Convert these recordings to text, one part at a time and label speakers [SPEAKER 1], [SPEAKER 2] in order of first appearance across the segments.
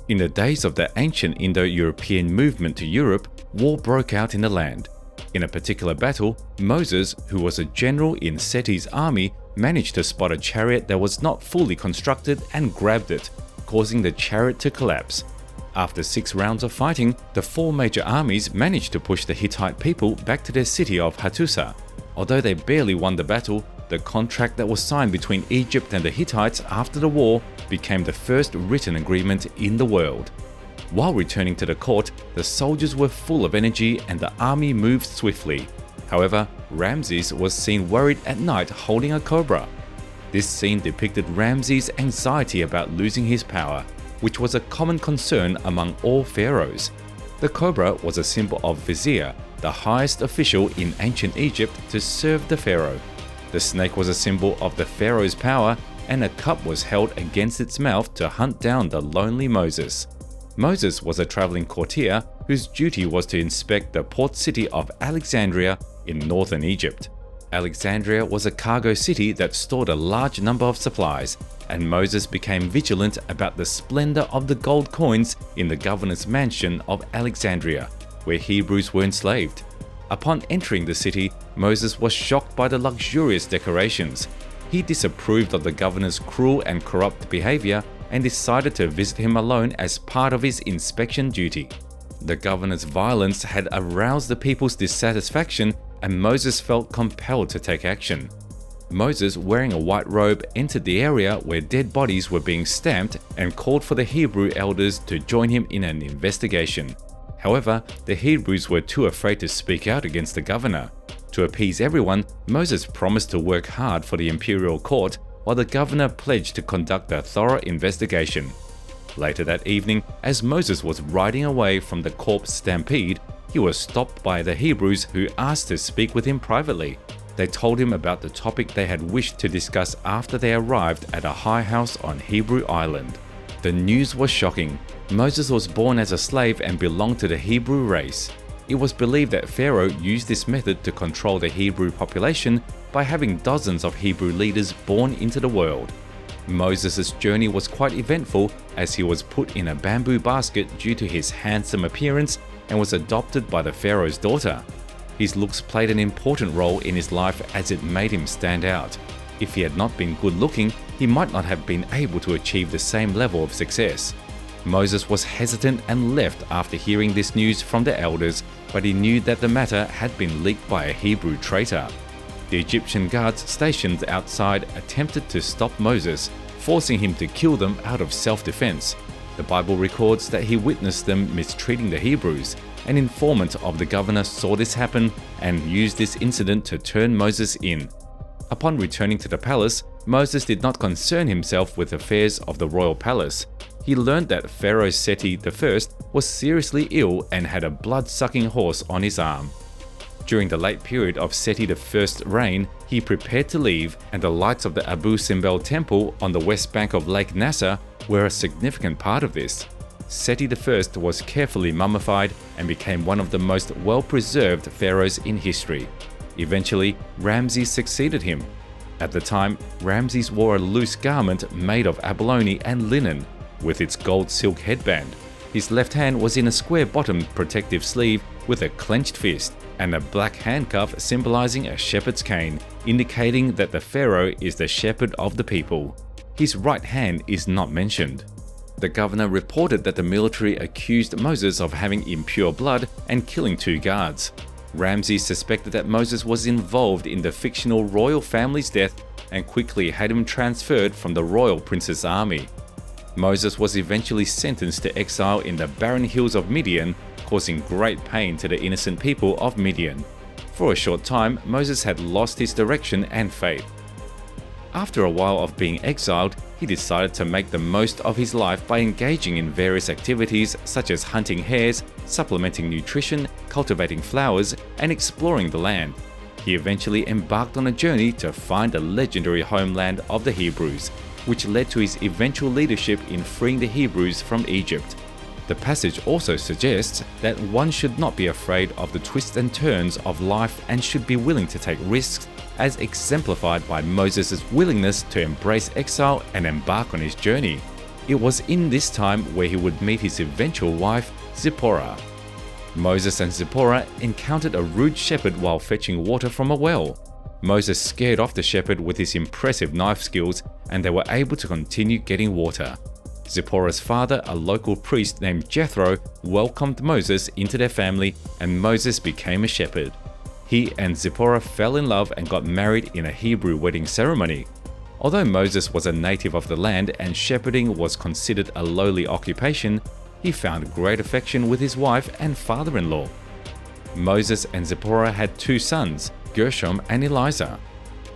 [SPEAKER 1] In the days of the ancient Indo-European movement to Europe, war broke out in the land. In a particular battle, Moses, who was a general in Seti's army, managed to spot a chariot that was not fully constructed and grabbed it, causing the chariot to collapse. After 6 rounds of fighting, the 4 major armies managed to push the Hittite people back to their city of Hattusa. Although they barely won the battle, the contract that was signed between Egypt and the Hittites after the war became the first written agreement in the world. While returning to the court, the soldiers were full of energy and the army moved swiftly. However, Ramses was seen worried at night holding a cobra. This scene depicted Ramses' anxiety about losing his power, which was a common concern among all pharaohs. The cobra was a symbol of vizier, the highest official in ancient Egypt to serve the pharaoh. The snake was a symbol of the pharaoh's power, and a cup was held against its mouth to hunt down the lonely Moses. Moses was a traveling courtier whose duty was to inspect the port city of Alexandria in northern Egypt. Alexandria was a cargo city that stored a large number of supplies, and Moses became vigilant about the splendor of the gold coins in the governor's mansion of Alexandria, where Hebrews were enslaved. Upon entering the city, Moses was shocked by the luxurious decorations. He disapproved of the governor's cruel and corrupt behavior and decided to visit him alone as part of his inspection duty. The governor's violence had aroused the people's dissatisfaction, and Moses felt compelled to take action. Moses, wearing a white robe, entered the area where dead bodies were being stamped and called for the Hebrew elders to join him in an investigation. However, the Hebrews were too afraid to speak out against the governor. To appease everyone, Moses promised to work hard for the imperial court, while the governor pledged to conduct a thorough investigation. Later that evening, as Moses was riding away from the corpse stampede, he was stopped by the Hebrews who asked to speak with him privately. They told him about the topic they had wished to discuss after they arrived at a high house on Hebrew Island. The news was shocking. Moses was born as a slave and belonged to the Hebrew race. It was believed that Pharaoh used this method to control the Hebrew population by having dozens of Hebrew leaders born into the world. Moses' journey was quite eventful, as he was put in a bamboo basket due to his handsome appearance and was adopted by the Pharaoh's daughter. His looks played an important role in his life as it made him stand out. If he had not been good looking, he might not have been able to achieve the same level of success. Moses was hesitant and left after hearing this news from the elders, but he knew that the matter had been leaked by a Hebrew traitor. The Egyptian guards stationed outside attempted to stop Moses, forcing him to kill them out of self-defense. The Bible records that he witnessed them mistreating the Hebrews. An informant of the governor saw this happen and used this incident to turn Moses in. Upon returning to the palace, Moses did not concern himself with affairs of the royal palace. He learned that Pharaoh Seti I was seriously ill and had a blood-sucking horse on his arm. During the late period of Seti I's reign, he prepared to leave, and the lights of the Abu Simbel temple on the west bank of Lake Nasser were a significant part of this. Seti I was carefully mummified and became one of the most well-preserved pharaohs in history. Eventually, Ramses succeeded him. At the time, Ramses wore a loose garment made of abalone and linen, with its gold silk headband. His left hand was in a square-bottomed protective sleeve with a clenched fist, and a black handcuff symbolizing a shepherd's cane, indicating that the pharaoh is the shepherd of the people. His right hand is not mentioned. The governor reported that the military accused Moses of having impure blood and killing 2 guards. Ramses suspected that Moses was involved in the fictional royal family's death and quickly had him transferred from the royal prince's army. Moses was eventually sentenced to exile in the barren hills of Midian, causing great pain to the innocent people of Midian. For a short time, Moses had lost his direction and faith. After a while of being exiled, he decided to make the most of his life by engaging in various activities such as hunting hares, supplementing nutrition, cultivating flowers, and exploring the land. He eventually embarked on a journey to find the legendary homeland of the Hebrews, which led to his eventual leadership in freeing the Hebrews from Egypt. The passage also suggests that one should not be afraid of the twists and turns of life and should be willing to take risks, as exemplified by Moses' willingness to embrace exile and embark on his journey. It was in this time where he would meet his eventual wife, Zipporah. Moses and Zipporah encountered a rude shepherd while fetching water from a well. Moses scared off the shepherd with his impressive knife skills, and they were able to continue getting water. Zipporah's father, a local priest named Jethro, welcomed Moses into their family, and Moses became a shepherd. He and Zipporah fell in love and got married in a Hebrew wedding ceremony. Although Moses was a native of the land and shepherding was considered a lowly occupation, he found great affection with his wife and father-in-law. Moses and Zipporah had 2 sons, Gershom and Eliza.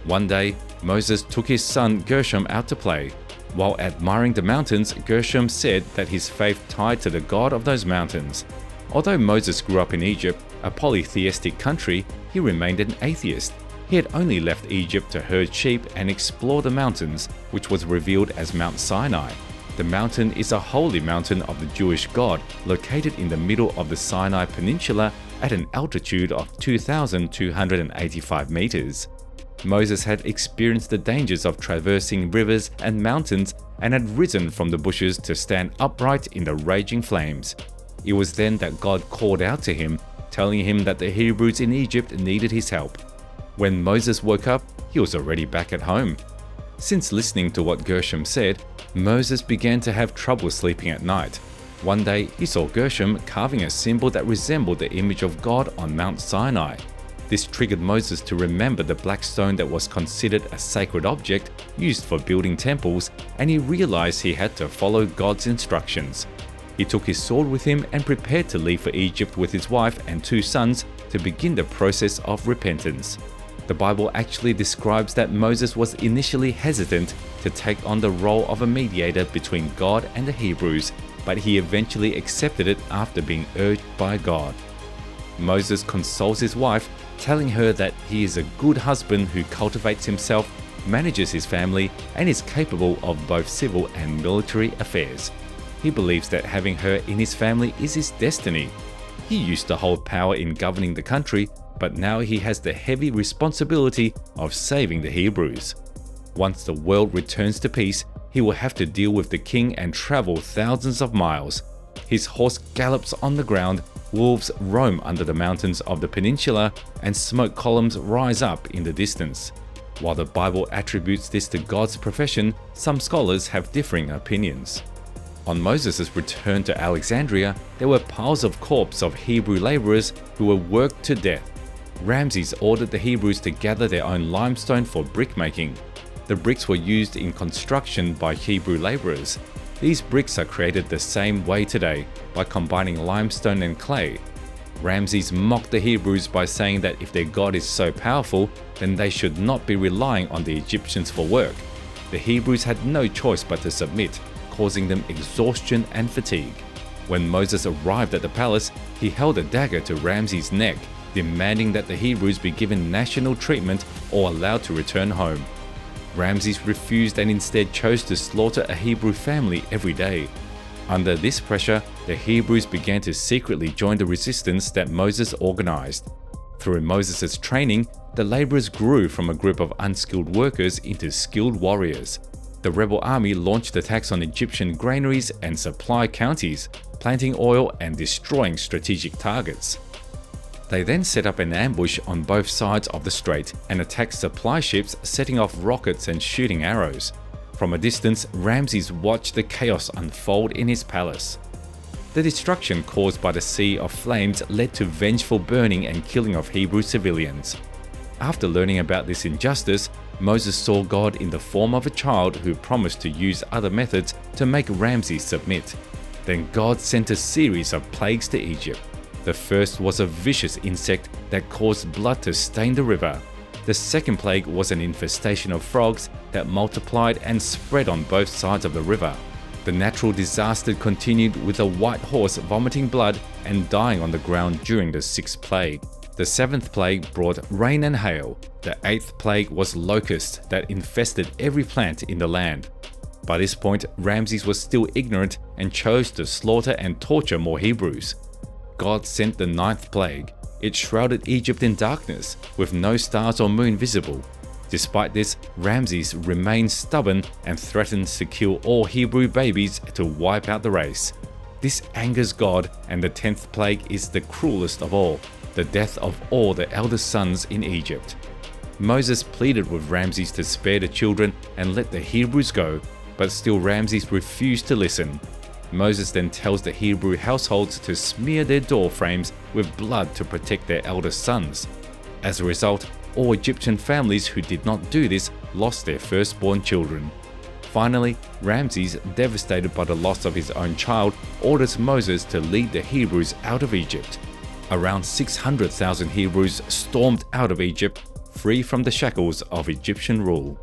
[SPEAKER 1] One day, Moses took his son Gershom out to play. While admiring the mountains, Gershom said that his faith tied to the God of those mountains. Although Moses grew up in Egypt, a polytheistic country, he remained an atheist. He had only left Egypt to herd sheep and explore the mountains, which was revealed as Mount Sinai. The mountain is a holy mountain of the Jewish God, located in the middle of the Sinai Peninsula at an altitude of 2,285 meters. Moses had experienced the dangers of traversing rivers and mountains and had risen from the bushes to stand upright in the raging flames. It was then that God called out to him, telling him that the Hebrews in Egypt needed his help. When Moses woke up, he was already back at home. Since listening to what Gershom said, Moses began to have trouble sleeping at night. One day, he saw Gershom carving a symbol that resembled the image of God on Mount Sinai. This triggered Moses to remember the black stone that was considered a sacred object used for building temples, and he realized he had to follow God's instructions. He took his sword with him and prepared to leave for Egypt with his wife and 2 sons to begin the process of repentance. The Bible actually describes that Moses was initially hesitant to take on the role of a mediator between God and the Hebrews, but he eventually accepted it after being urged by God. Moses consoles his wife, telling her that he is a good husband who cultivates himself, manages his family, and is capable of both civil and military affairs. He believes that having her in his family is his destiny. He used to hold power in governing the country, but now he has the heavy responsibility of saving the Hebrews. Once the world returns to peace, he will have to deal with the king and travel thousands of miles. His horse gallops on the ground, wolves roam under the mountains of the peninsula, and smoke columns rise up in the distance. While the Bible attributes this to God's profession, some scholars have differing opinions. On Moses' return to Alexandria, there were piles of corpses of Hebrew laborers who were worked to death. Ramses ordered the Hebrews to gather their own limestone for brickmaking. The bricks were used in construction by Hebrew laborers. These bricks are created the same way today, by combining limestone and clay. Ramses mocked the Hebrews by saying that if their God is so powerful, then they should not be relying on the Egyptians for work. The Hebrews had no choice but to submit, causing them exhaustion and fatigue. When Moses arrived at the palace, he held a dagger to Ramses' neck, demanding that the Hebrews be given national treatment or allowed to return home. Ramses refused and instead chose to slaughter a Hebrew family every day. Under this pressure, the Hebrews began to secretly join the resistance that Moses organized. Through Moses' training, the laborers grew from a group of unskilled workers into skilled warriors. The rebel army launched attacks on Egyptian granaries and supply counties, planting oil and destroying strategic targets. They then set up an ambush on both sides of the strait and attacked supply ships, setting off rockets and shooting arrows. From a distance, Ramses watched the chaos unfold in his palace. The destruction caused by the sea of flames led to vengeful burning and killing of Hebrew civilians. After learning about this injustice, Moses saw God in the form of a child who promised to use other methods to make Ramses submit. Then God sent a series of plagues to Egypt. The first was a vicious insect that caused blood to stain the river. The second plague was an infestation of frogs that multiplied and spread on both sides of the river. The natural disaster continued with a white horse vomiting blood and dying on the ground during the sixth plague. The seventh plague brought rain and hail. The eighth plague was locusts that infested every plant in the land. By this point, Ramses was still ignorant and chose to slaughter and torture more Hebrews. God sent the ninth plague. It shrouded Egypt in darkness, with no stars or moon visible. Despite this, Ramses remained stubborn and threatens to kill all Hebrew babies to wipe out the race. This angers God, and the 10th plague is the cruelest of all, the death of all the eldest sons in Egypt. Moses pleaded with Ramses to spare the children and let the Hebrews go, but still Ramses refused to listen. Moses then tells the Hebrew households to smear their door frames with blood to protect their eldest sons. As a result, all Egyptian families who did not do this lost their firstborn children. Finally, Ramses, devastated by the loss of his own child, orders Moses to lead the Hebrews out of Egypt. Around 600,000 Hebrews stormed out of Egypt, free from the shackles of Egyptian rule.